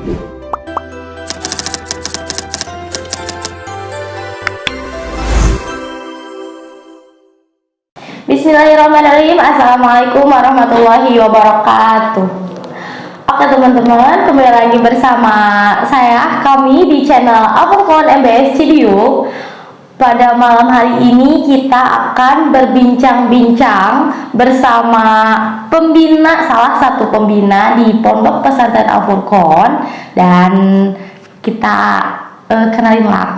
Bismillahirrahmanirrahim. Assalamualaikum warahmatullahi wabarakatuh. Oke teman-teman, kembali lagi bersama kami di channel Alfurqon MBS Cibiuk. Pada malam hari ini kita akan berbincang-bincang bersama salah satu pembina di Pondok Pesantren Alfurqon. Dan kita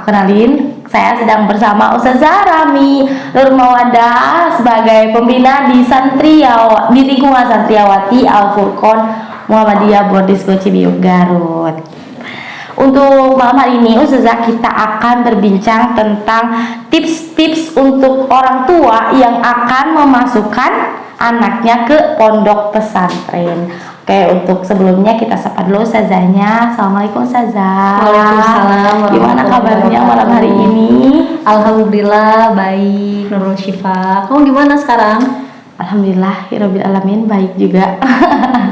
kenalin, saya sedang bersama Ustazah Rami Nur Mawadah sebagai pembina di lingkungan Santriawati Alfurqon Muhammadiyah Boarding School Cibiuk, Garut. Untuk malam hari ini Ustazah kita akan berbincang tentang tips-tips untuk orang tua yang akan memasukkan anaknya ke pondok pesantren. Oke, untuk sebelumnya kita sapa dulu Ustazahnya. Assalamualaikum Ustazah. Waalaikumsalam. Gimana kabarnya malam hari ini? Alhamdulillah baik, Nurul Syifa. Kamu gimana sekarang? Alhamdulillah, Rabbil Alamin, baik juga.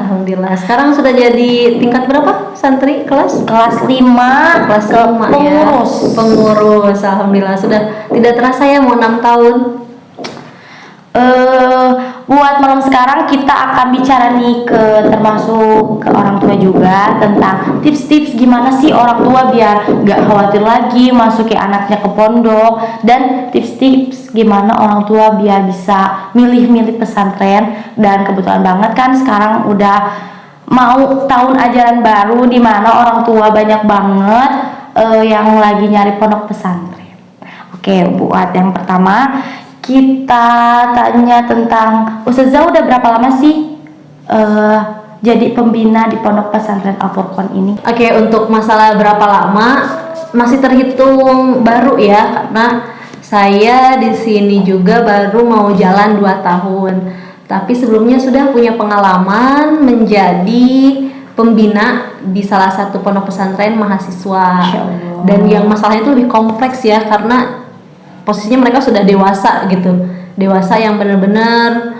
Alhamdulillah. Sekarang sudah jadi tingkat berapa? Santri kelas? Kelas 5, Kelas 5 pengurus. Ya. Pengurus, alhamdulillah. Sudah tidak terasa ya mau 6 tahun. Buat malam sekarang kita akan bicara nih termasuk ke orang tua juga tentang tips-tips gimana sih orang tua biar gak khawatir lagi masukin anaknya ke pondok, dan tips-tips gimana orang tua biar bisa milih-milih pesantren. Dan kebetulan banget kan sekarang udah mau tahun ajaran baru di mana orang tua banyak banget yang lagi nyari pondok pesantren. Oke, buat yang pertama kita tanya tentang Ustazah udah berapa lama sih jadi pembina di pondok pesantren Alfurqon ini? Oke, untuk masalah berapa lama masih terhitung baru ya, karena saya di sini juga baru mau jalan 2 tahun. Tapi sebelumnya sudah punya pengalaman menjadi pembina di salah satu pondok pesantren mahasiswa. Dan yang masalahnya itu lebih kompleks ya, karena posisinya mereka sudah dewasa gitu, dewasa yang benar-benar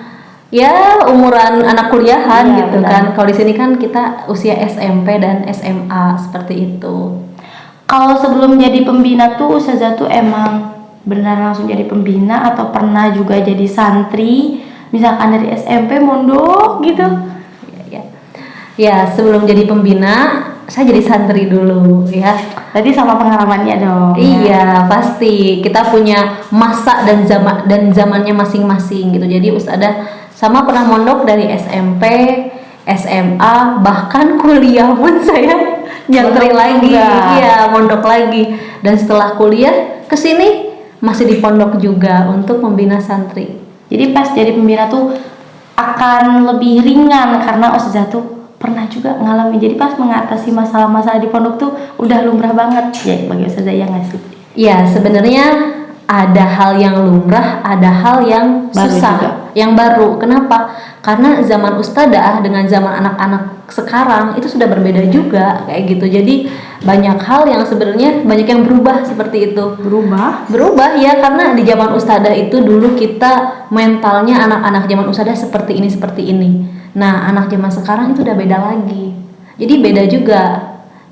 ya umuran anak kuliahan ya, gitu benar. Kan kalau di sini kan kita usia SMP dan SMA seperti itu. Kalau sebelum jadi pembina tuh Ustazah tuh emang benar langsung jadi pembina atau pernah juga jadi santri, misalkan dari SMP mondok gitu? Ya, sebelum jadi pembina saya jadi santri dulu ya. Tadi sama pengalamannya dong. Iya, pasti. Kita punya masa dan zamannya masing-masing gitu. Jadi Ustazah sama pernah mondok dari SMP, SMA, bahkan kuliah pun saya nyantri lagi. Iya, mondok lagi. Dan setelah kuliah ke sini masih di pondok juga untuk membina santri. Jadi pas jadi pembina tuh akan lebih ringan karena Ustazah tuh pernah juga ngalamin, jadi pas mengatasi masalah-masalah di pondok tuh udah lumrah banget ya bagi Ustazah, ya nggak sih? Ya, sebenarnya ada hal yang lumrah, ada hal yang susah juga, yang baru. Kenapa? Karena zaman Ustadzah dengan zaman anak-anak sekarang itu sudah berbeda juga kayak gitu. Jadi banyak hal yang sebenarnya banyak yang berubah seperti itu. Berubah ya, karena di zaman Ustadzah itu dulu kita mentalnya anak-anak zaman Ustadzah seperti ini. Nah, anak zaman sekarang itu udah beda lagi. Jadi beda juga.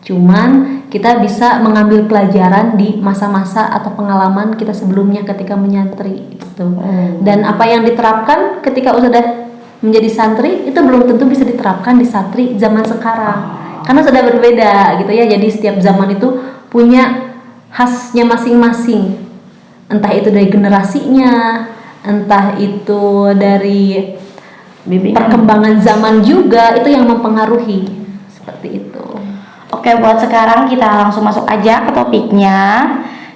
Cuman kita bisa mengambil pelajaran di masa-masa atau pengalaman kita sebelumnya ketika menyantri gitu. Dan apa yang diterapkan ketika sudah menjadi santri itu belum tentu bisa diterapkan di santri zaman sekarang. Karena sudah berbeda gitu ya. Jadi setiap zaman itu punya khasnya masing-masing. Entah itu dari generasinya, entah itu dari perkembangan zaman juga, itu yang mempengaruhi seperti itu. Oke, buat sekarang kita langsung masuk aja ke topiknya,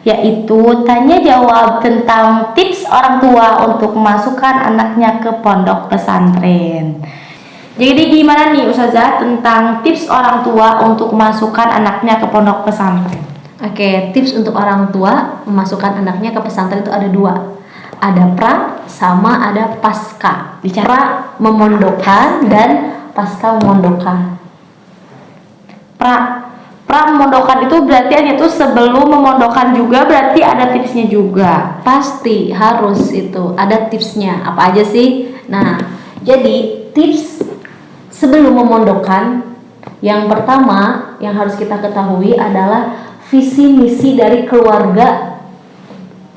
yaitu tanya jawab tentang tips orang tua untuk memasukkan anaknya ke pondok pesantren. Jadi gimana nih Ustazah tentang tips orang tua untuk memasukkan anaknya ke pondok pesantren? Oke, tips untuk orang tua memasukkan anaknya ke pesantren itu ada 2. Ada pra sama ada pasca. Pra memondokkan dan pasca memondokkan. Pra memondokkan itu berarti itu sebelum memondokkan juga, berarti ada tipsnya juga. Pasti harus itu ada tipsnya. Apa aja sih? Nah, jadi tips sebelum memondokkan Yang pertama yang harus kita ketahui adalah visi misi dari keluarga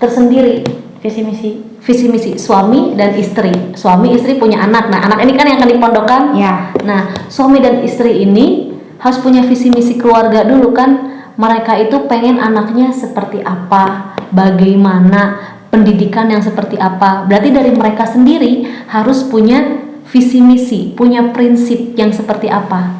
tersendiri. Visi misi suami dan istri. Suami istri punya anak. Nah, anak ini kan yang akan dipondokkan. Ya. Nah, suami dan istri ini harus punya visi misi keluarga dulu kan. Mereka itu pengen anaknya seperti apa, bagaimana, pendidikan yang seperti apa. Berarti dari mereka sendiri harus punya visi misi, punya prinsip yang seperti apa.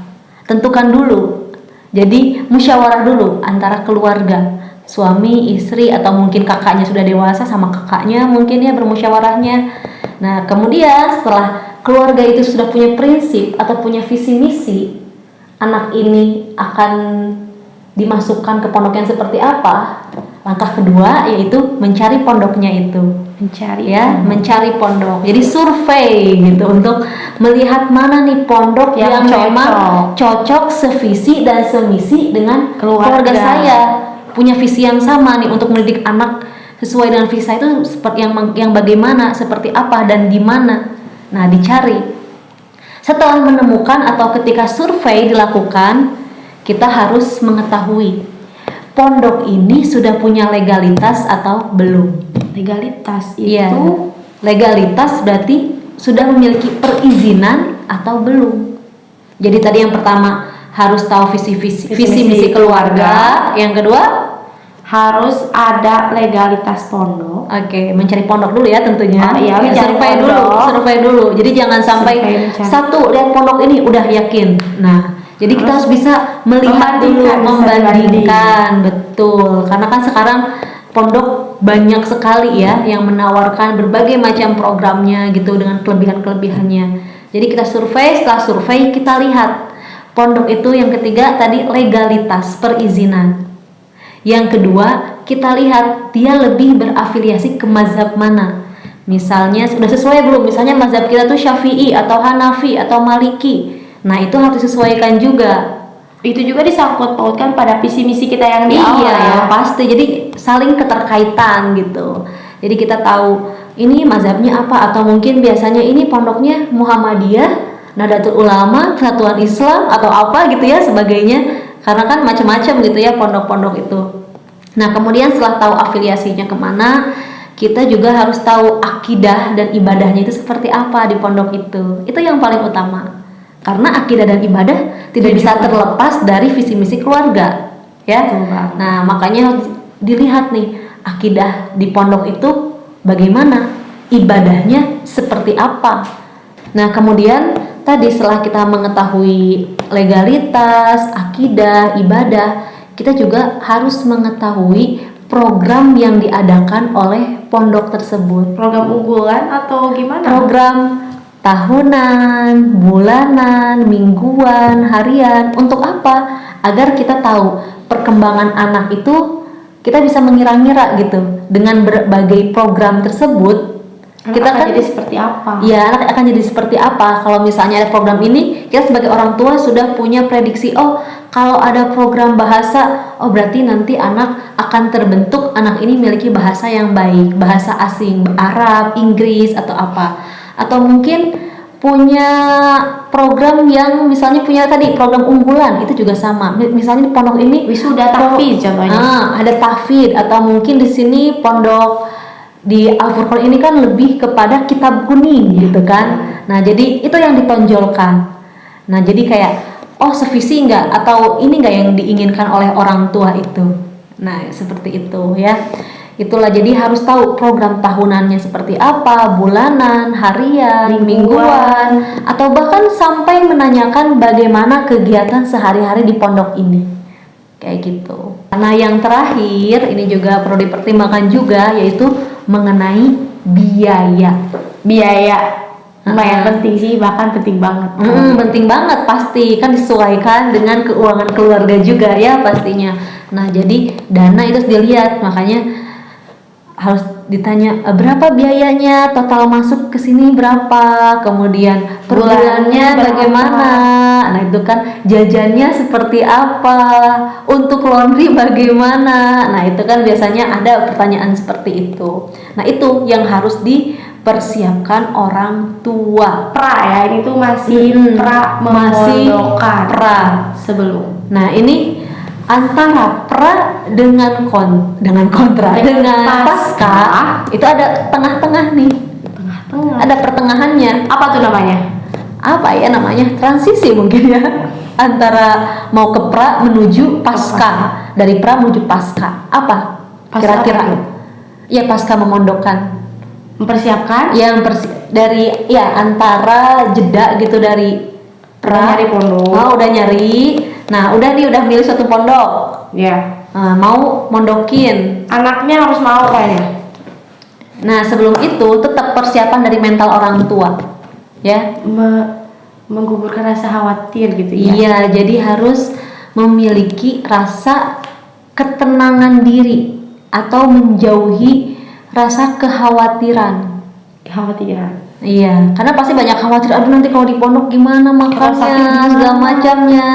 Tentukan dulu. Jadi musyawarah dulu antara keluarga, suami, istri, atau mungkin kakaknya sudah dewasa sama kakaknya mungkin ya bermusyawarahnya. Nah, kemudian setelah keluarga itu sudah punya prinsip atau punya visi misi, anak ini akan dimasukkan ke pondok yang seperti apa? Langkah kedua yaitu mencari pondoknya itu. Mencari pondok. Jadi survei gitu untuk melihat mana nih pondok yang memang cocok sevisi dan semisi dengan keluarga saya. Punya visi yang sama nih untuk mendidik anak sesuai dengan visi saya itu seperti yang bagaimana, seperti apa dan di mana. Nah, dicari. Setelah menemukan atau ketika survei dilakukan, kita harus mengetahui pondok ini sudah punya legalitas atau belum. Legalitas Iya. itu Legalitas berarti sudah memiliki perizinan atau belum. Jadi tadi yang pertama harus tahu visi misi keluarga. Yang kedua harus ada legalitas pondok. Oke, mencari pondok dulu ya tentunya. Survei dulu. Jadi jangan sampai satu lihat pondok ini udah yakin. Nah, jadi kita harus bisa melihat dulu, membandingkan, betul. Karena kan sekarang pondok banyak sekali ya yang menawarkan berbagai macam programnya gitu dengan kelebihan-kelebihannya. Jadi kita survei, setelah survei kita lihat pondok itu yang ketiga tadi legalitas, perizinan. Yang kedua, kita lihat dia lebih berafiliasi ke mazhab mana. Misalnya sudah sesuai belum? Misalnya mazhab kita tuh Syafi'i atau Hanafi atau Maliki. Nah, itu harus disesuaikan juga. Itu juga disangkut pautkan pada visi misi kita yang di awal ya. Pasti. Jadi saling keterkaitan gitu. Jadi kita tahu ini mazhabnya apa, atau mungkin biasanya ini pondoknya Muhammadiyah, Nahdlatul Ulama, Persatuan Islam atau apa gitu ya sebagainya. Karena kan macam-macam gitu ya pondok-pondok itu. Nah, kemudian setelah tahu afiliasinya kemana, kita juga harus tahu akidah dan ibadahnya itu seperti apa di pondok itu. Itu yang paling utama. Karena akidah dan ibadah tidak bisa terlepas dari visi misi keluarga, ya. Nah, makanya harus dilihat nih akidah di pondok itu bagaimana, ibadahnya seperti apa. Nah, kemudian tadi setelah kita mengetahui legalitas, akidah, ibadah, kita juga harus mengetahui program yang diadakan oleh pondok tersebut. Program unggulan atau gimana? Program tahunan, bulanan, mingguan, harian. Untuk apa? Agar kita tahu perkembangan anak itu kita bisa mengira-ngira gitu. Dengan berbagai program tersebut, kita akan jadi seperti apa? Ya, anak akan jadi seperti apa. Kalau misalnya ada program ini, kita sebagai orang tua sudah punya prediksi, oh kalau ada program bahasa, oh berarti nanti anak akan terbentuk, anak ini memiliki bahasa yang baik, bahasa asing, Arab, Inggris atau apa. Atau mungkin punya program yang misalnya punya tadi program unggulan, itu juga sama. Misalnya di pondok ini wisuda tahfidz contohnya. Ada tahfidz, atau mungkin di sini pondok di Al-Furqan ini kan lebih kepada kitab kuning gitu kan. Nah, jadi itu yang ditonjolkan. Nah, jadi kayak oh sevisi enggak, atau ini enggak yang diinginkan oleh orang tua itu. Nah, seperti itu ya. Itulah, jadi harus tahu program tahunannya seperti apa, bulanan, harian, mingguan, atau bahkan sampai menanyakan bagaimana kegiatan sehari-hari di pondok ini. Kayak gitu. Nah, yang terakhir ini juga perlu dipertimbangkan juga, yaitu mengenai biaya. Lumayan penting sih, bahkan penting banget. Penting banget pasti, kan disesuaikan dengan keuangan keluarga juga ya pastinya. Nah, jadi dana itu harus dilihat, makanya harus ditanya berapa biayanya, total masuk ke sini berapa, kemudian per bulannya bagaimana. Nah, itu kan jajannya seperti apa, untuk laundry bagaimana. Nah, itu kan biasanya ada pertanyaan seperti itu. Nah, itu yang harus persiapkan orang tua. Pra ya, ini tuh masih pra masih memondokkan pra. sebelum. Nah, ini antara pra dengan kontra dengan pasca itu ada tengah-tengah nih. Tengah-tengah. Ada pertengahannya. Apa tuh namanya? Apa ya namanya? Transisi mungkin ya. Antara mau ke pra menuju pasca. Dari pra menuju pasca. Apa? Pasca Kira-kira. apa? Ya pasca memondokkan. Mempersiapkan Dari ya antara jeda gitu dari pra nyari pondok. udah nyari. Nah, udah milih suatu pondok. Ya. Nah, mau mondokin. Anaknya harus mau kayaknya. Nah, sebelum itu tetap persiapan dari mental orang tua. Ya. Menggugurkan rasa khawatir gitu ya. Iya, jadi harus memiliki rasa ketenangan diri atau menjauhi rasa kekhawatiran. Kekhawatiran. Iya, karena pasti banyak khawatir. Aduh, nanti kalau di pondok gimana Kalau sakit makannya, gimana? segala macamnya.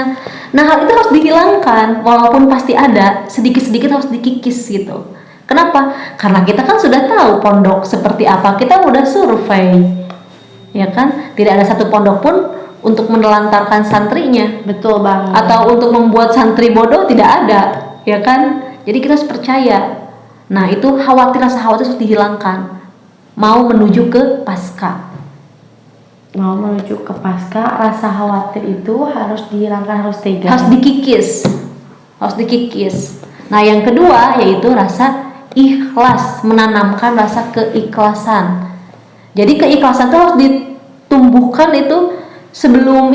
Nah, hal itu harus dihilangkan. Walaupun pasti ada, sedikit-sedikit harus dikikis gitu. Kenapa? Karena kita kan sudah tahu pondok seperti apa. Kita udah survei, ya kan? Tidak ada satu pondok pun untuk menelantarkan santrinya. Betul banget. Atau untuk membuat santri bodoh, tidak ada, ya kan? Jadi kita harus percaya. Nah, itu rasa khawatir harus dihilangkan. Mau menuju ke pasca. Mau menuju ke pasca, rasa khawatir itu harus dihilangkan, harus tega. Harus dikikis. Nah, yang kedua yaitu rasa ikhlas, menanamkan rasa keikhlasan. Jadi keikhlasan itu harus ditumbuhkan itu sebelum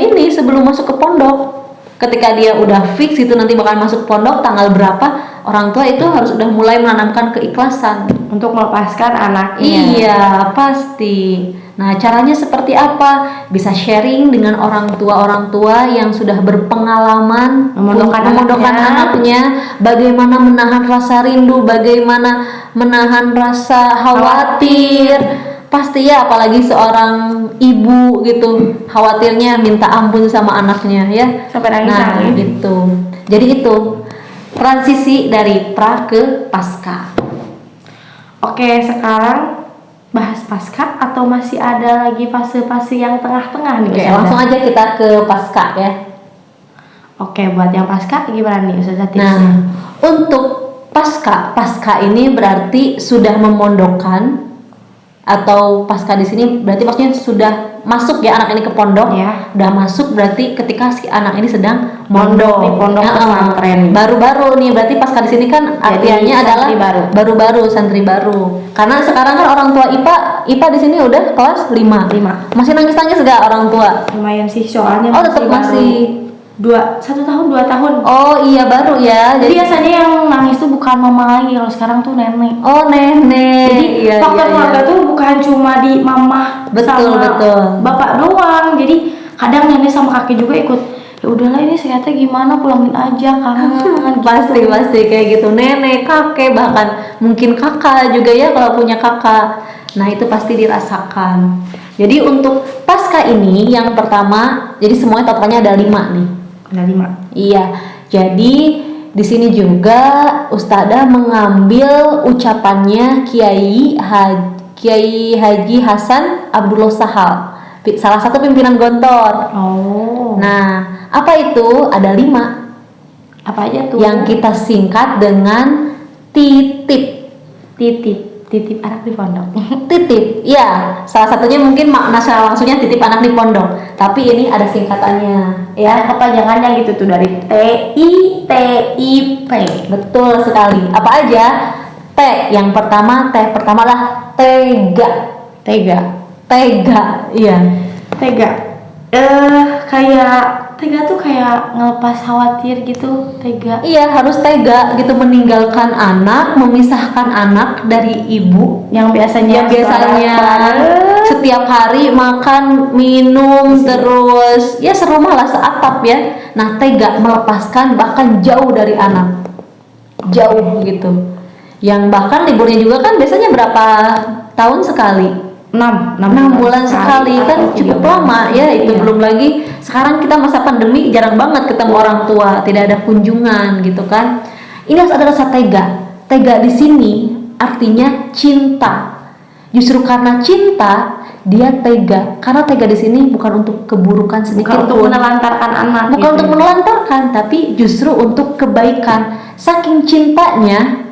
masuk ke pondok. Ketika dia udah fix itu nanti bakal masuk pondok tanggal berapa, orang tua itu harus udah mulai menanamkan keikhlasan untuk melepaskan anaknya. Iya, pasti. Nah, caranya seperti apa? Bisa sharing dengan orang tua yang sudah berpengalaman memondokkan anaknya, bagaimana menahan rasa rindu, bagaimana menahan rasa khawatir. Pasti ya, apalagi seorang ibu gitu, khawatirnya minta ampun sama anaknya ya. Sampai nangis. Nah, gitu. Jadi itu transisi dari pra ke pasca. Oke, sekarang bahas pasca atau masih ada lagi fase-fase yang tengah-tengah nih? Oke, langsung aja kita ke pasca ya. Oke, buat yang pasca gimana nih Ustazah tipsnya? Nah, untuk pasca ini berarti sudah memondokkan, atau pasca di sini berarti maksudnya sudah masuk ya anak ini ke pondok ya. Udah masuk berarti ketika si anak ini sedang mondok di pondok pesantren. Baru-baru nih berarti pasca di sini kan artinya adalah baru-baru santri baru. Karena sekarang kan orang tua IPA di sini udah kelas 5. Masih nangis-nangis gak orang tua? Lumayan sih soalnya. Oh, tetap masih 1 tahun 2 tahun. Oh iya, baru ya. Jadi biasanya yang nangis tuh bukan mama lagi, kalau sekarang tuh nenek. Oh, nenek. Jadi iya, faktor keluarga tuh bukan cuma di mama sama bapak doang. Jadi kadang nenek sama kakek juga ikut. Ya udahlah, ini sehatnya gimana, pulangin aja kangen. Pasti kayak gitu. Nenek, kakek, bahkan mungkin kakak juga ya kalau punya kakak. Nah, itu pasti dirasakan. Jadi untuk pasca ini yang pertama, jadi semuanya totalnya ada 5 nih. Ada 5. Iya. Jadi di sini juga Ustadzah mengambil ucapannya Kiai Haji Hasan Abdullah Sahal, salah satu pimpinan Gontor. Oh. Nah, apa itu? Ada 5. Apa aja tuh? Yang kita singkat dengan titip anak di pondok. Titip, ya. Salah satunya mungkin makna secara langsungnya titip anak di pondok. Tapi ini ada singkatannya, ya. Ada kepanjangannya gitu tuh, dari TITIP. Betul sekali. Apa aja? Yang pertama lah tega. Iya. Tega. Kayak tega tuh kayak ngelepas khawatir gitu, tega. Iya, harus tega gitu, meninggalkan anak, memisahkan anak dari ibu yang biasanya setiap hari makan, minum, terus ya serumah lah, seatap ya. Nah, tega melepaskan bahkan jauh dari anak. Jauh gitu. Yang bahkan liburnya juga kan biasanya berapa tahun sekali? 6 bulan sekali kan cukup lama ya itu. Belum lagi sekarang kita masa pandemi jarang banget ketemu orang tua, tidak ada kunjungan gitu kan. Ini harus ada rasa tega di sini artinya cinta. Justru karena cinta dia tega. Karena tega di sini bukan untuk keburukan sedikit Bukan untuk pun. menelantarkan anak. Bukan gitu. untuk menelantarkan, tapi justru untuk kebaikan. Saking cintanya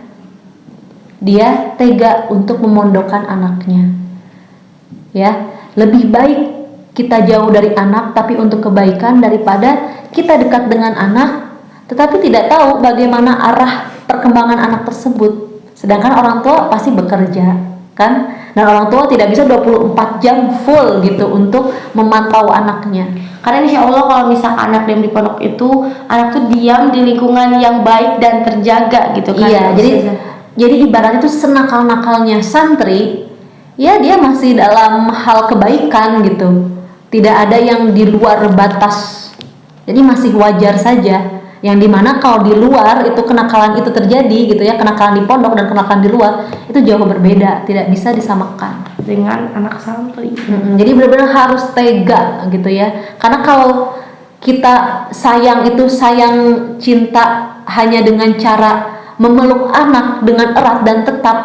dia tega untuk memondokkan anaknya. Ya, lebih baik kita jauh dari anak tapi untuk kebaikan daripada kita dekat dengan anak tetapi tidak tahu bagaimana arah perkembangan anak tersebut. Sedangkan orang tua pasti bekerja, kan? Dan orang tua tidak bisa 24 jam full gitu untuk memantau anaknya. Karena insya Allah kalau misalkan anak diam di pondok itu, anak tuh diam di lingkungan yang baik dan terjaga gitu kan. Iya, jadi ibaratnya itu senakal-nakalnya santri, ya dia masih dalam hal kebaikan gitu. Tidak ada yang di luar batas. Jadi masih wajar saja. Yang dimana kalau di luar itu kenakalan itu terjadi gitu ya, kenakalan di pondok dan kenakalan di luar itu jauh berbeda, tidak bisa disamakan dengan anak santri. Jadi benar-benar harus tega gitu ya, karena kalau kita sayang itu sayang cinta hanya dengan cara memeluk anak dengan erat dan tetap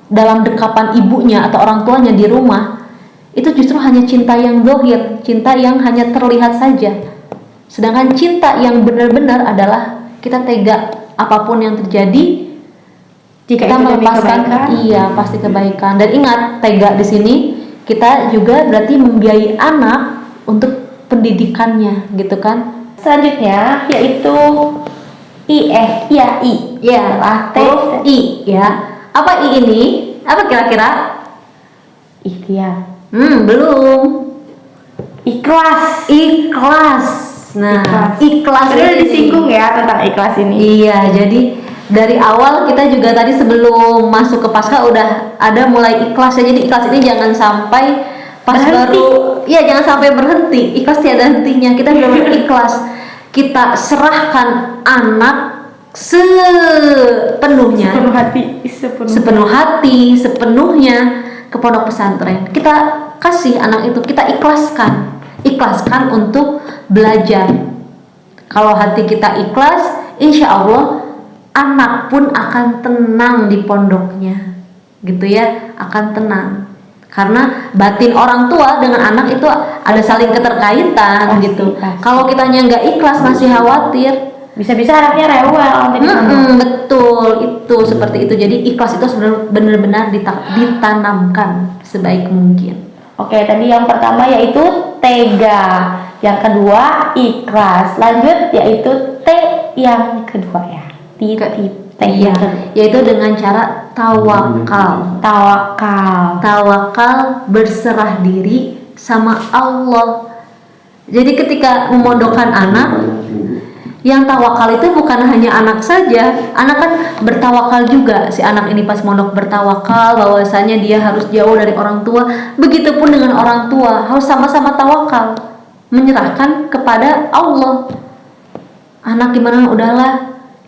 dalam dekapan ibunya atau orang tuanya di rumah, itu justru hanya cinta yang zahir, cinta yang hanya terlihat saja. Sedangkan cinta yang benar-benar adalah kita tega apapun yang terjadi, Jika kita itu demi melepaskan, kebaikan. iya pasti kebaikan. Dan ingat, tega di sini kita juga berarti membiayai anak untuk pendidikannya, gitu kan? Selanjutnya yaitu I lah T Huruf I ya. Apa I ini? Apa kira-kira? ikhtiar. Belum. Ikhlas. Ikhlas. Nah, ikhlas Tadi udah ini. disinggung ya tentang ikhlas ini. Iya, jadi dari awal kita juga tadi sebelum masuk ke Paskah udah ada mulai ikhlas ya. Jadi ikhlas ini jangan sampai pas Berhenti. baru, iya jangan sampai berhenti. Ikhlas tiada hentinya. Kita benar-benar ikhlas. Kita serahkan anak sepenuhnya, sepenuh hati, sepenuhnya ke pondok pesantren. Kita kasih anak itu, kita ikhlaskan untuk belajar. Kalau hati kita ikhlas, insya Allah anak pun akan tenang di pondoknya, gitu ya, akan tenang. Karena batin orang tua dengan anak itu ada saling keterkaitan gitu. Kalau kitanya nggak ikhlas, masih khawatir, bisa-bisa anaknya rewel nanti di sana. betul, itu seperti itu. Jadi ikhlas itu benar-benar ditanamkan sebaik mungkin. Oke, tadi yang pertama yaitu tega, yang kedua ikhlas, lanjut yaitu T yang kedua ya, Iya, yaitu dengan cara tawakal. Tawakal berserah diri sama Allah. Jadi ketika memondokkan anak, yang tawakal itu bukan hanya anak saja, anak kan bertawakal juga. Si anak ini pas mondok bertawakal bahwasanya dia harus jauh dari orang tua. Begitupun dengan orang tua, harus sama-sama tawakal, menyerahkan kepada Allah. Anak gimana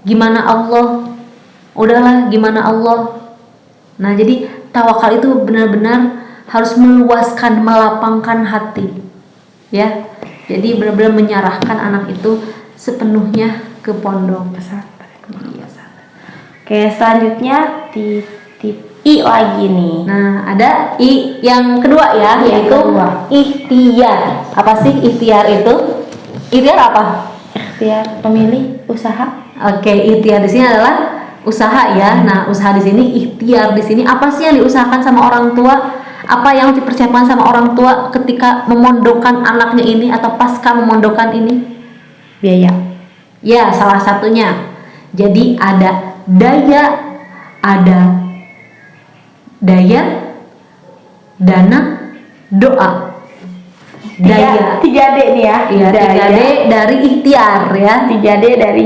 gimana Allah. Nah, jadi tawakal itu benar-benar harus meluaskan, melapangkan hati. Ya. Jadi benar-benar menyerahkan anak itu sepenuhnya ke pondok pesantren. Oke, selanjutnya titip I lagi nih. Nah, ada I yang kedua ya, yaitu ikhtiar. Apa sih ikhtiar itu? Ikhtiar apa? Ikhtiar memilih usaha. Oke, ikhtiar di sini adalah usaha ya. Nah, usaha di sini, ikhtiar di sini apa sih yang diusahakan sama orang tua? Apa yang dipersiapkan sama orang tua ketika memondokkan anaknya ini atau pasca memondokkan ini? Biaya. Ya, salah satunya. Jadi ada daya, dana, doa. Daya 3D nih ya. Iya, 3D dari ikhtiar ya. 3D dari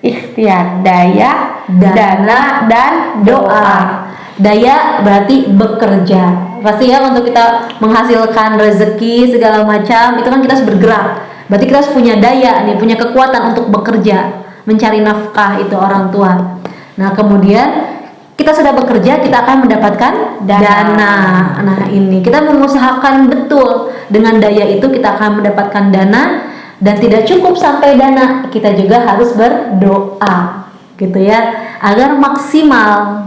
ikhtiar, daya, dana, dan doa. Daya berarti bekerja. Pasti ya, untuk kita menghasilkan rezeki segala macam itu kan kita harus bergerak. Berarti kita harus punya daya nih, punya kekuatan untuk bekerja, mencari nafkah itu orang tua. Nah, kemudian kita sudah bekerja, kita akan mendapatkan dana. Nah, ini kita mengusahakan betul, dengan daya itu kita akan mendapatkan dana. Dan tidak cukup sampai dana, kita juga harus berdoa gitu ya, agar maksimal.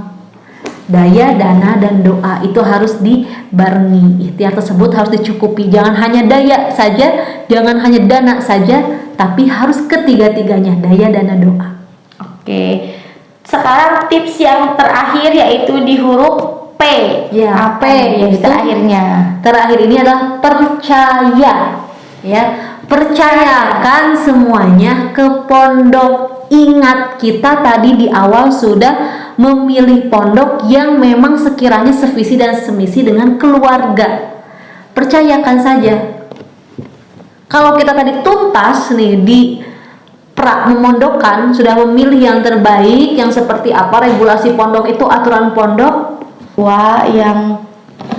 daya, dana, dan doa itu harus dibarengi. Ikhtiar tersebut harus dicukupi. Jangan hanya daya saja, jangan hanya dana saja, tapi harus ketiga-tiganya, daya, dana, doa. Oke. Sekarang tips yang terakhir yaitu di huruf P. Ya, P itu terakhirnya. Terakhir ini adalah percaya. Ya, percayakan semuanya ke pondok. Ingat, kita tadi di awal sudah memilih pondok yang memang sekiranya sevisi dan semisi dengan keluarga. Percayakan saja. Kalau kita tadi tuntas nih di memondokkan, sudah memilih yang terbaik, yang seperti apa regulasi pondok itu, aturan pondok. Wah, yang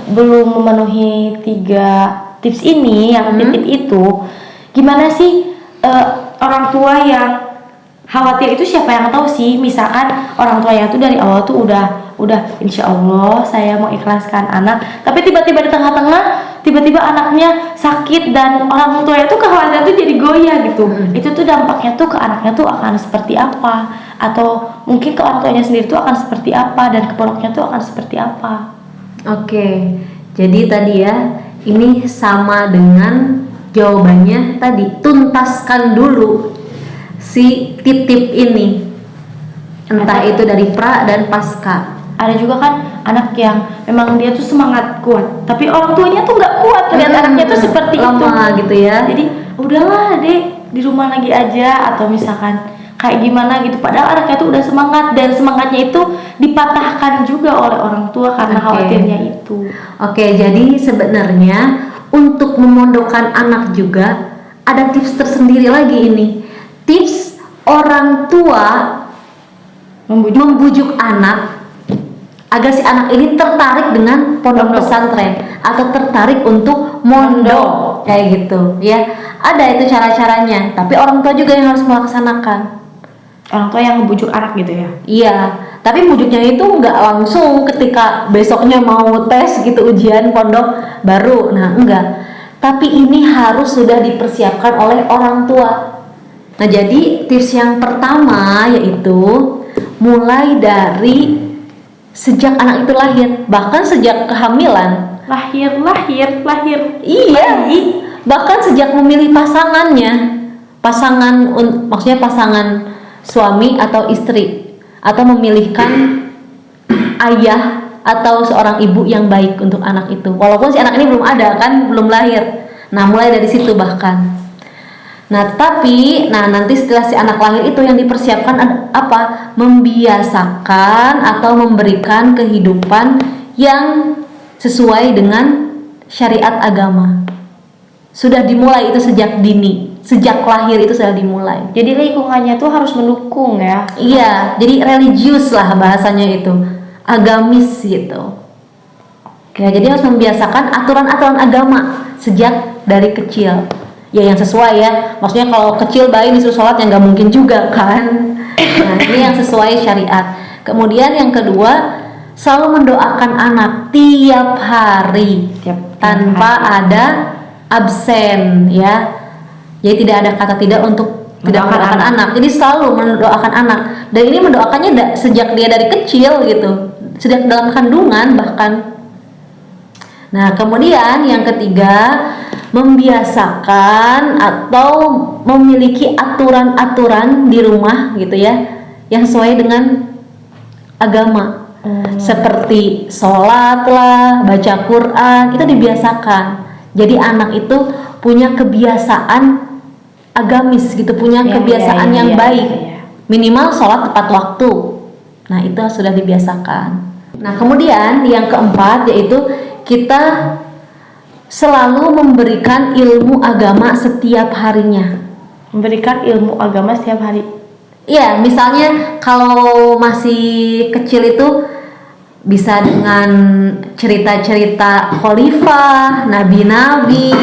belum memenuhi 3 tips ini, yang titip itu, gimana sih orang tua yang khawatir itu siapa yang tahu sih? Misalkan orang tuanya tuh dari awal tuh udah insya Allah saya mau ikhlaskan anak, tapi tiba-tiba di tengah-tengah tiba-tiba anaknya sakit dan orang tuanya tuh kekhawatiran tuh jadi goyah gitu. Itu tuh dampaknya tuh ke anaknya tuh akan seperti apa, atau mungkin ke orang tuanya sendiri tuh akan seperti apa, dan ke pondoknya tuh akan seperti apa. Oke, jadi tadi ya, ini sama dengan jawabannya tadi, tuntaskan dulu si titip ini, entah itu dari pra dan pasca. Ada juga kan anak yang memang dia tuh semangat kuat, tapi orang tuanya tuh nggak kuat lihat anaknya tuh seperti lama itu gitu ya. Jadi udahlah deh, di rumah lagi aja, atau misalkan kayak gimana gitu, padahal anaknya tuh udah semangat, dan semangatnya itu dipatahkan juga oleh orang tua karena khawatirnya itu. Oke, jadi sebenarnya untuk memondokkan anak juga ada tips tersendiri lagi ini. Tips orang tua membujuk anak agar si anak ini tertarik dengan pondok pesantren atau tertarik untuk mondok kayak gitu ya. Ada itu cara-caranya, tapi orang tua juga yang harus melaksanakan. Orang tua yang ngebujuk anak gitu ya? Iya, tapi bujuknya itu nggak langsung ketika besoknya mau tes gitu, ujian pondok baru. Nah, enggak. Tapi ini harus sudah dipersiapkan oleh orang tua. Nah, jadi tips yang pertama yaitu mulai dari sejak anak itu lahir, bahkan sejak kehamilan. Lahir. Iya, bahkan sejak memilih pasangannya. Maksudnya pasangan suami atau istri, atau memilihkan ayah atau seorang ibu yang baik untuk anak itu, walaupun si anak ini belum ada kan, belum lahir. Nah, mulai dari situ bahkan. Nah, nanti setelah si anak lahir itu yang dipersiapkan apa? Membiasakan atau memberikan kehidupan yang sesuai dengan syariat agama. Sudah dimulai itu sejak dini, sejak lahir itu sudah dimulai. Jadi lingkungannya tuh harus mendukung ya? Iya, jadi religius lah bahasanya itu, agamis gitu. Ya, jadi harus membiasakan aturan-aturan agama sejak dari kecil. Ya, yang sesuai ya. Maksudnya kalau kecil bayi disuruh sholat ya nggak mungkin juga kan. Nah, ini yang sesuai syariat. Kemudian yang kedua, selalu mendoakan anak tiap hari, tanpa ada absen ya. Jadi tidak ada kata tidak untuk tidak mendoakan anak. Jadi selalu mendoakan anak. Dan ini mendoakannya sejak dia dari kecil gitu, sejak dalam kandungan bahkan. Nah, kemudian yang ketiga, membiasakan atau memiliki aturan-aturan di rumah gitu ya, yang sesuai dengan agama. Seperti sholat lah, baca Quran, itu dibiasakan. Jadi anak itu punya kebiasaan agamis gitu, punya kebiasaan yang baik. Minimal sholat tepat waktu. Nah, itu sudah dibiasakan. Nah, kemudian yang keempat yaitu kita selalu memberikan ilmu agama setiap harinya. Memberikan ilmu agama setiap hari. Iya, misalnya kalau masih kecil itu bisa dengan cerita-cerita khalifah, nabi-nabi,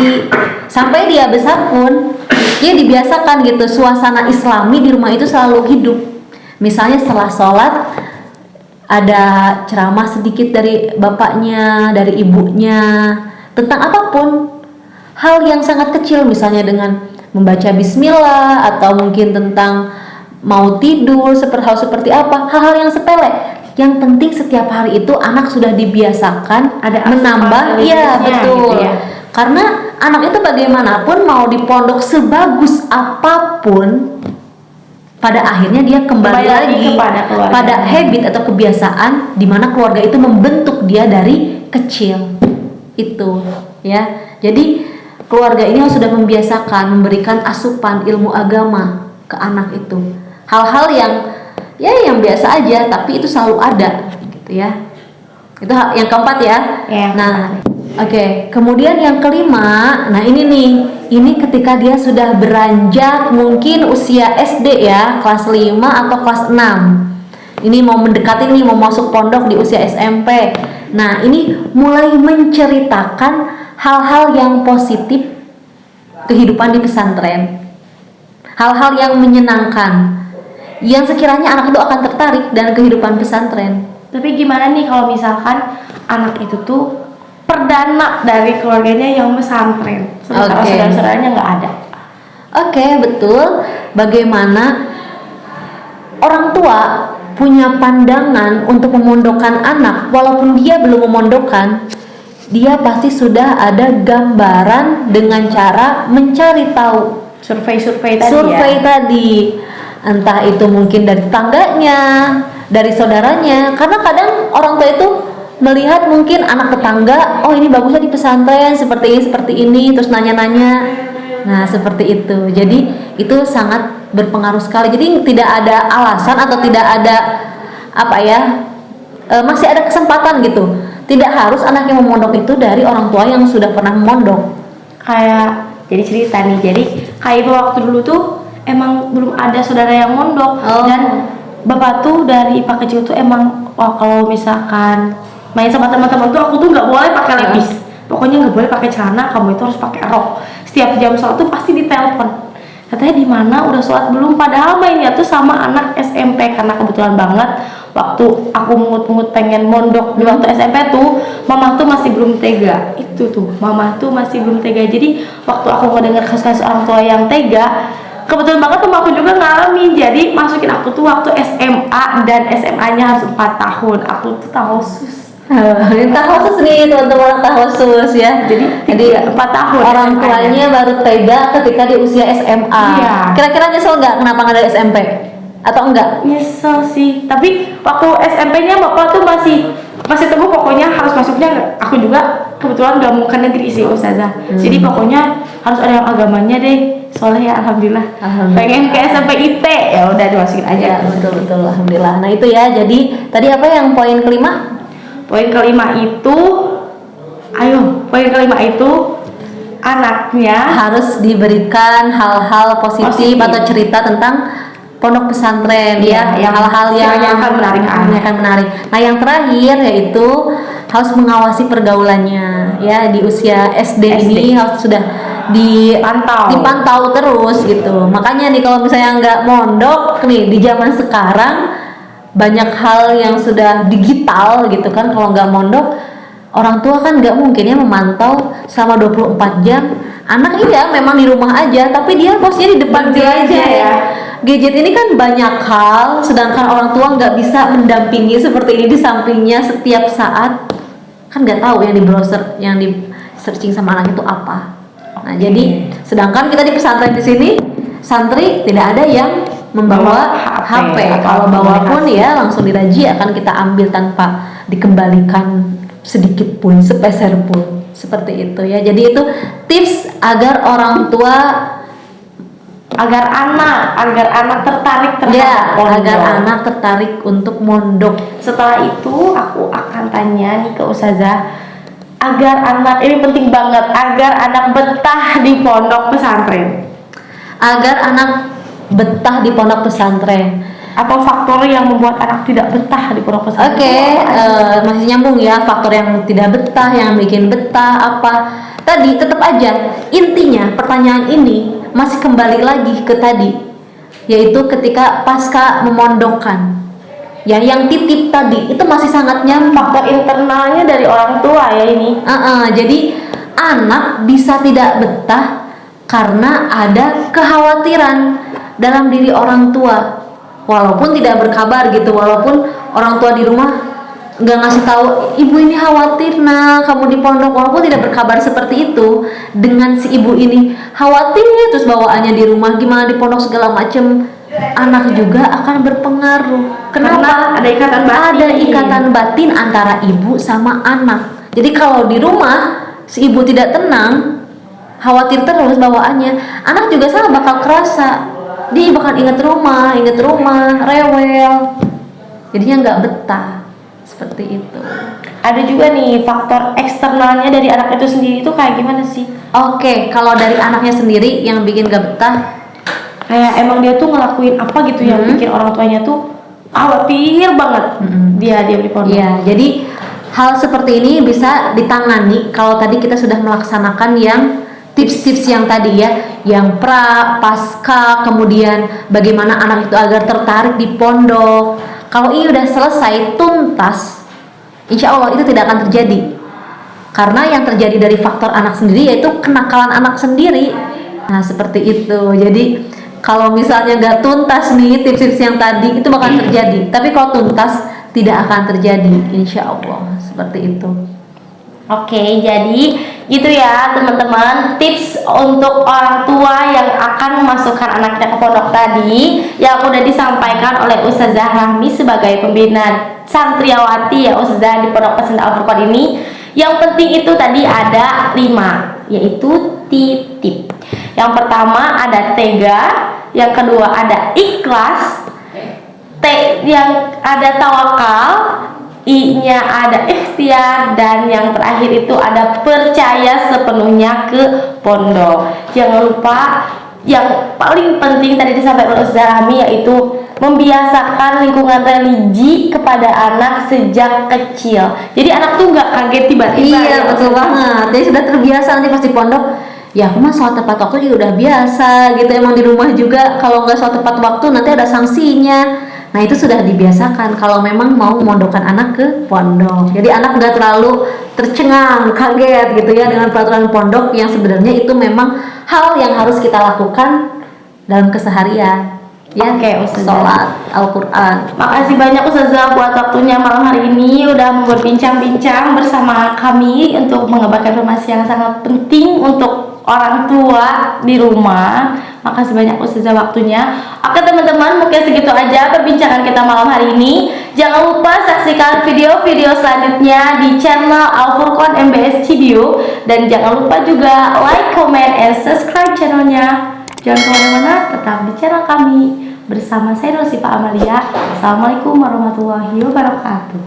sampai dia besar pun dia dibiasakan gitu, suasana islami di rumah itu selalu hidup. Misalnya setelah sholat ada ceramah sedikit dari bapaknya, dari ibunya, tentang apapun, hal yang sangat kecil, misalnya dengan membaca bismillah, atau mungkin tentang mau tidur, hal seperti apa, hal-hal yang sepele, Yang penting setiap hari itu anak sudah dibiasakan Ada asupan menambah, iya religiusnya betul. gitu ya. Karena anak itu bagaimanapun mau di pondok sebagus apapun, pada akhirnya dia kembali lagi kepada keluarga. pada habit atau kebiasaan di mana keluarga itu membentuk dia dari kecil. Itu ya. Jadi keluarga ini sudah membiasakan memberikan asupan ilmu agama ke anak itu. Hal-hal yang yang biasa aja tapi itu selalu ada gitu ya. Itu yang keempat ya. Yang Nah, oke. Kemudian yang kelima, nah ini nih, ini ketika dia sudah beranjak mungkin usia SD ya, kelas 5 atau kelas 6. Ini mau mendekati nih, mau masuk pondok di usia SMP. Nah, ini mulai menceritakan hal-hal yang positif kehidupan di pesantren. Hal-hal yang menyenangkan yang sekiranya anak itu akan tertarik dan kehidupan pesantren. Tapi gimana nih kalau misalkan anak itu tuh perdana dari keluarganya yang pesantren, sementara Oke. saudara-saudaranya nggak ada. Oke, betul. Bagaimana orang tua punya pandangan untuk memondokkan anak, walaupun dia belum memondokkan, dia pasti sudah ada gambaran dengan cara mencari tahu. Survei tadi Survei ya. tadi, entah itu mungkin dari tetangganya, dari saudaranya, karena kadang orang tua itu melihat mungkin anak tetangga, oh ini bagusnya di pesantren seperti ini, terus nanya-nanya. Nah, seperti itu. Jadi itu sangat berpengaruh sekali. Jadi tidak ada alasan atau tidak ada masih ada kesempatan gitu. Tidak harus anak yang memondok itu dari orang tua yang sudah pernah memondok. Kayak jadi cerita nih, jadi kayak waktu dulu tuh emang belum ada saudara yang mondok. Oh. Dan bapak tuh dari Pak kecil tuh emang kalau misalkan main sama teman-teman tuh aku tuh nggak boleh pakai lepis, pokoknya nggak boleh pakai celana, kamu itu harus pakai rok. Setiap jam sholat tuh pasti ditelepon, katanya di mana udah sholat belum, padahal mainnya tuh sama anak SMP. Karena kebetulan banget waktu aku mungut-mungut pengen mondok di waktu SMP tuh, mama tuh masih belum tega. Itu tuh mama tuh masih belum tega. Jadi waktu aku ngedenger kasus-kasus orang tua yang tega, kebetulan banget tuh aku juga ngalamin. Jadi masukin aku tuh waktu SMA, dan SMA nya harus 4 tahun. Aku tuh tahu sus. Tahosus nih teman-teman, tahosus ya. Jadi 4 tahun orang SMA-nya. tuanya baru tega ketika di usia SMA. Iya. Kira-kira nyesel nggak kenapa nggak dari SMP? Atau enggak? Nyesel sih, tapi waktu SMP-nya bapak tuh masih teguh, pokoknya harus masuknya. Aku juga kebetulan gak mau ke negeri sih ustazah, jadi pokoknya harus ada yang agamanya deh, soalnya ya alhamdulillah. Pengen ke SMP IT, ya udah dimasukin aja. Ya, betul alhamdulillah. Nah, itu ya. Jadi tadi apa yang poin kelima? Poin kelima itu anaknya Harus diberikan hal-hal positif Positif. atau cerita tentang pondok pesantren Iya, ya, yang hal-hal yang akan menarik menarik. Nah, yang terakhir yaitu harus mengawasi pergaulannya ya, di usia SD ini harus sudah dipantau terus gitu. Makanya nih kalau misalnya nggak mondok nih di zaman sekarang, banyak hal yang sudah digital gitu kan. Kalau nggak mondok, orang tua kan nggak mungkin ya memantau selama 24 jam. Anak iya memang di rumah aja, tapi dia posnya di depan Gadget gadget ya. Gadget ini kan banyak hal, sedangkan orang tua nggak bisa mendampingi seperti ini di sampingnya setiap saat. Kan nggak tahu yang di browser, yang di searching sama anak itu apa. Nah, jadi sedangkan kita di pesantren di sini, santri tidak ada yang membawa HP. Kalau bawa pun ya langsung diraji, akan kita ambil tanpa dikembalikan sedikit pun, sepeser pun. Seperti itu ya. Jadi itu tips agar orang tua, agar anak tertarik terhadap pondok. agar anak tertarik untuk mondok. Setelah itu aku akan tanya nih ke ustazah, agar anak ini penting banget, agar anak betah di pondok pesantren. Agar anak betah di pondok pesantren. Apa faktor yang membuat anak tidak betah di pondok pesantren? Oke, masih nyambung ya, faktor yang tidak betah, yang bikin betah apa? Tadi tetap aja intinya pertanyaan ini masih kembali lagi ke tadi, yaitu ketika pasca memondokkan. Ya, yang titip tadi itu masih sangat nyambung. Faktor internalnya dari orang tua ya ini. Jadi anak bisa tidak betah karena ada kekhawatiran dalam diri orang tua. walaupun tidak berkabar gitu, walaupun orang tua di rumah nggak ngasih tahu, ibu ini khawatir nah kamu di pondok, walaupun tidak berkabar seperti itu, dengan si ibu ini khawatir terus bawaannya di rumah gimana di pondok segala macem, anak juga akan berpengaruh. Kenapa? Karena ada ikatan batin. Ada ikatan batin antara ibu sama anak. Jadi kalau di rumah si ibu tidak tenang, khawatir terus bawaannya, anak juga sama bakal kerasa, dia bakal inget rumah, rewel, jadinya nggak betah. Seperti itu. Ada juga nih faktor eksternalnya dari anak itu sendiri itu kayak gimana sih? Oke, kalau dari anaknya sendiri yang bikin gak betah, Kayak emang dia tuh ngelakuin apa gitu yang bikin orang tuanya tuh khawatir banget dia di pondok. ya jadi hal seperti ini bisa ditangani kalau tadi kita sudah melaksanakan yang tips-tips yang tadi ya, yang pra, pasca, kemudian bagaimana anak itu agar tertarik di pondok. Kalau ini udah selesai tuntas, insya Allah itu tidak akan terjadi. Karena yang terjadi dari faktor anak sendiri yaitu kenakalan anak sendiri. Nah seperti itu. Jadi kalau misalnya nggak tuntas nih tips-tips yang tadi, itu bakal terjadi. Tapi kalau tuntas tidak akan terjadi, insya Allah. Seperti itu. Oke, jadi gitu ya teman-teman, tips untuk orang tua yang akan memasukkan anaknya ke pondok tadi yang udah disampaikan oleh Ustazah Rahmi sebagai pembina santriawati ya Ustazah di Pondok Pesantren Al-Furqan ini. Yang penting itu tadi ada 5, yaitu titip. Yang pertama ada tega, yang kedua ada ikhlas, yang ada tawakal, I-nya ada ikhtiar, dan yang terakhir itu ada percaya sepenuhnya ke pondok. Jangan lupa yang paling penting tadi disampaikan oleh Ustazah Rahmi yaitu membiasakan lingkungan religi kepada anak sejak kecil. Jadi anak tuh nggak kaget tiba-tiba. Iya betul banget. Jadi sudah terbiasa nanti pas di pondok. Ya aku mah sholat tepat waktu juga udah biasa gitu. Emang di rumah juga kalau nggak sholat tepat waktu nanti ada sanksinya. Nah itu sudah dibiasakan kalau memang mau memondokkan anak ke pondok. Jadi anak nggak terlalu tercengang, kaget gitu ya dengan peraturan pondok yang sebenarnya itu memang hal yang harus kita lakukan dalam keseharian. Ya, Oke, Ustazah. sholat Al-Quran. Makasih banyak Ustazah buat waktunya malam hari ini udah berbincang-bincang bersama kami untuk mengabarkan informasi yang sangat penting untuk orang tua di rumah. Makasih banyak Ustazah waktunya. Oke teman-teman, mungkin segitu aja perbincangan kita malam hari ini. Jangan lupa saksikan video-video selanjutnya di channel Al-Furqan MBS Cibiu, dan jangan lupa juga like, comment, and subscribe channelnya. Jangan kemana-mana, tetap di channel kami bersama saya Nursifa Amalia. Assalamualaikum warahmatullahi wabarakatuh.